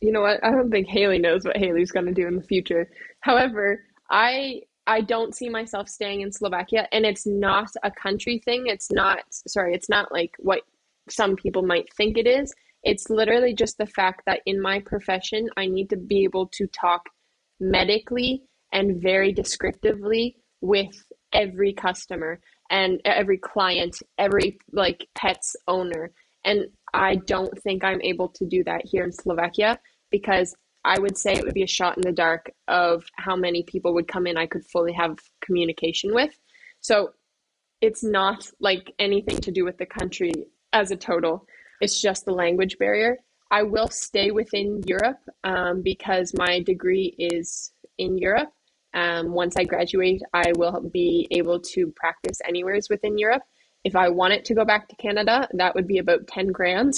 you know what? I don't think Haley knows what Haley's going to do in the future. However, I don't see myself staying in Slovakia, and it's not a country thing. It's not like what some people might think it is. It's literally just the fact that in my profession, I need to be able to talk medically and very descriptively with every customer and every client, every like pet's owner. And I don't think I'm able to do that here in Slovakia, because I would say it would be a shot in the dark of how many people would come in I could fully have communication with. So it's not like anything to do with the country as a total. It's just the language barrier. I will stay within Europe, because my degree is in Europe. Once I graduate, I will be able to practice anywheres within Europe. If I wanted to go back to Canada, that would be about 10 grand.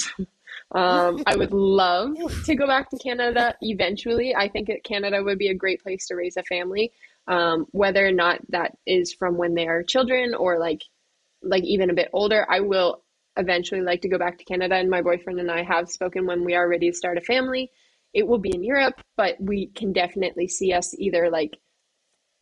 I would love to go back to Canada eventually. I think Canada would be a great place to raise a family, whether or not that is from when they are children or like even a bit older. I will eventually like to go back to Canada, and my boyfriend and I have spoken when we are ready to start a family. It will be in Europe, but we can definitely see us either like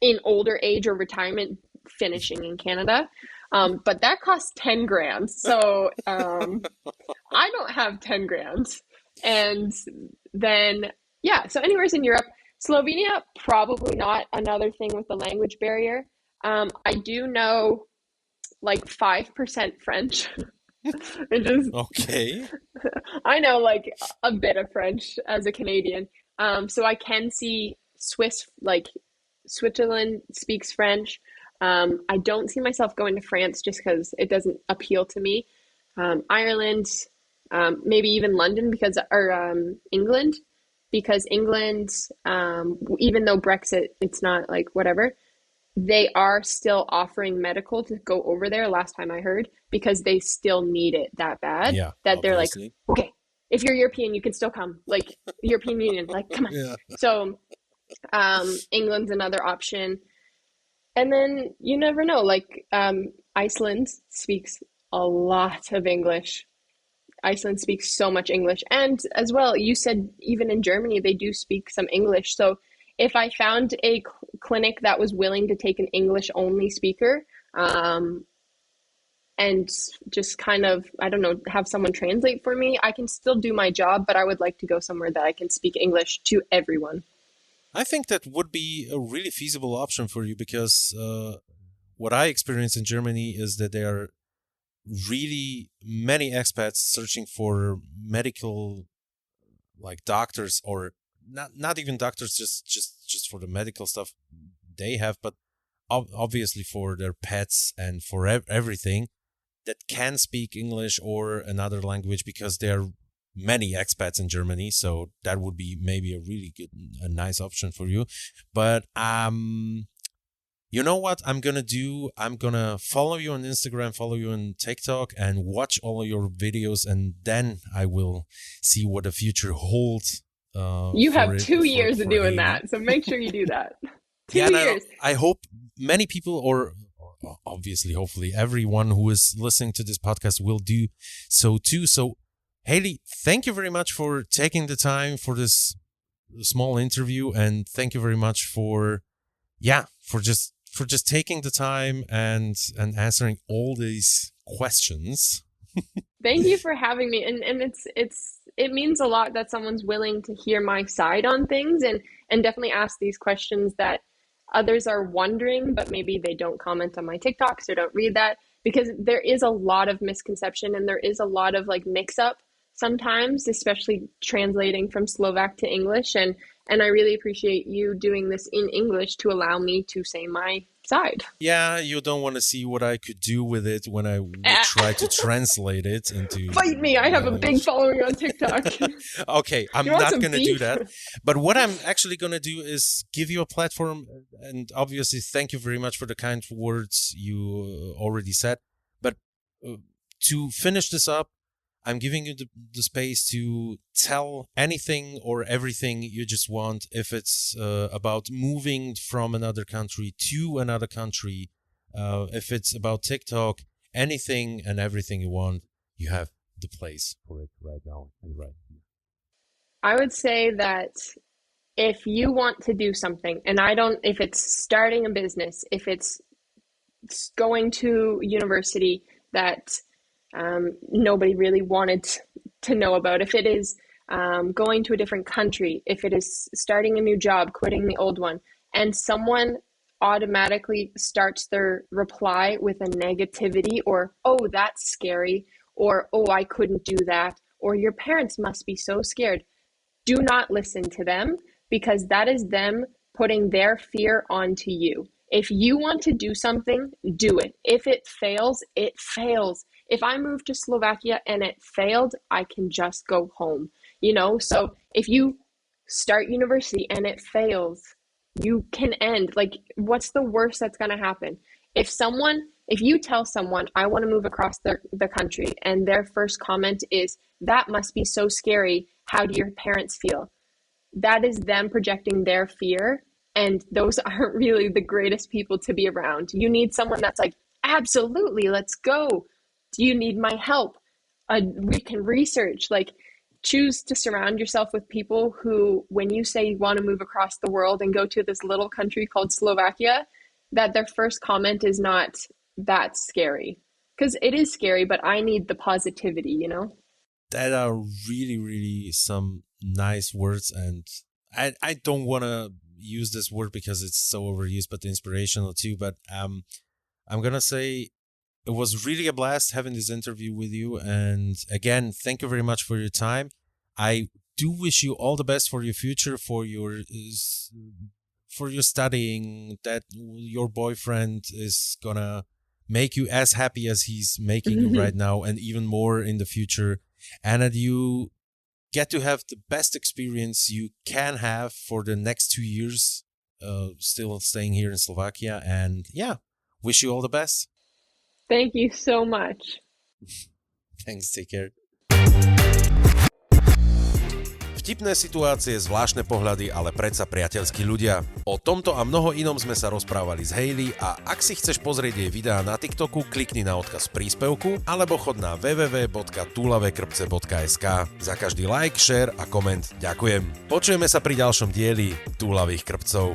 in older age or retirement finishing in Canada. But that costs 10 grand. So I don't have 10 grand. And then, yeah, so anywhere's in Europe. Slovenia, probably not. Another thing with the language barrier. I do know like 5% French. Which is, Okay. I know like a bit of French as a Canadian. So I can see Switzerland speaks French. I don't see myself going to France just because it doesn't appeal to me. Ireland, maybe even London England, because England, even though Brexit, it's not like whatever, they are still offering medical to go over there, last time I heard, because they still need it that bad Yeah, that they're like, obviously. okay, if you're European, you can still come. Like, European Union, like, come on. Yeah. So England's another option. And then you never know, like Iceland speaks a lot of English. Iceland speaks so much English. And as well, you said even in Germany, they do speak some English. So if I found a clinic that was willing to take an English only speaker, and just kind of, I don't know, have someone translate for me, I can still do my job, but I would like to go somewhere that I can speak English to everyone. I think that would be a really feasible option for you, because what I experience in Germany is that there are really many expats searching for medical, like doctors, or not even doctors, just for the medical stuff they have, but obviously for their pets and for everything that can speak English or another language, because they're many expats in Germany, so that would be maybe a nice option for you. But you know what I'm gonna do? I'm gonna follow you on Instagram, follow you on TikTok, and watch all of your videos, and then I will see what the future holds. You have 2 years of doing that, so make sure you do that. 2 years. I hope many people, or obviously, hopefully, everyone who is listening to this podcast will do so too. So, Haley, thank you very much for taking the time for this small interview, and thank you very much for just taking the time and answering all these questions. Thank you for having me, and it means a lot that someone's willing to hear my side on things and definitely ask these questions that others are wondering, but maybe they don't comment on my TikToks or don't read that, because there is a lot of misconception and there is a lot of like mix up sometimes, especially translating from Slovak to English, and I really appreciate you doing this in English to allow me to say my side. Yeah, you don't want to see what I could do with it when I try to translate it into... Fight me! I have a big following on TikTok. Okay, I'm not going to do that. But what I'm actually going to do is give you a platform, and obviously thank you very much for the kind words you already said. But to finish this up, I'm giving you the space to tell anything or everything you just want. If it's about moving from another country to another country, if it's about TikTok, anything and everything you want, you have the place for it right now and right here. I would say that if you want to do something, and if it's starting a business, if it's going to university that nobody really wanted to know about, if it is going to a different country, if it is starting a new job, quitting the old one, and someone automatically starts their reply with a negativity or, oh, that's scary, or, oh, I couldn't do that, or your parents must be so scared, do not listen to them, because that is them putting their fear onto you. If you want to do something, do it. If it fails, it fails. If I moved to Slovakia and it failed, I can just go home, So if you start university and it fails, you can end. Like, what's the worst that's going to happen? If you tell someone, I want to move across the country, and their first comment is, that must be so scary. How do your parents feel? That is them projecting their fear. And those aren't really the greatest people to be around. You need someone that's like, absolutely, let's go. Do you need my help? We can research. Like, choose to surround yourself with people who, when you say you want to move across the world and go to this little country called Slovakia, that their first comment is not, that's scary. Because it is scary, but I need the positivity, That are really, really some nice words. And I don't want to use this word because it's so overused, but inspirational too. But I'm going to say, it was really a blast having this interview with you. And again, thank you very much for your time. I do wish you all the best for your future, for your studying, that your boyfriend is going to make you as happy as he's making you right now, and even more in the future. And that you get to have the best experience you can have for the next 2 years, still staying here in Slovakia. And yeah, wish you all the best. Thank you so much. Thanks, take care. Vtipné situácie, zvláštne pohľady, ale predsa priateľskí ľudia. O tomto a mnoho inom sme sa rozprávali s Hailey, a ak si chceš pozrieť jej videá na TikToku, klikni na odkaz v príspevku alebo chod na www.tulavekrpce.sk. Za každý like, share a koment ďakujem. Počujeme sa pri ďalšom dieli Túlavých krpcov.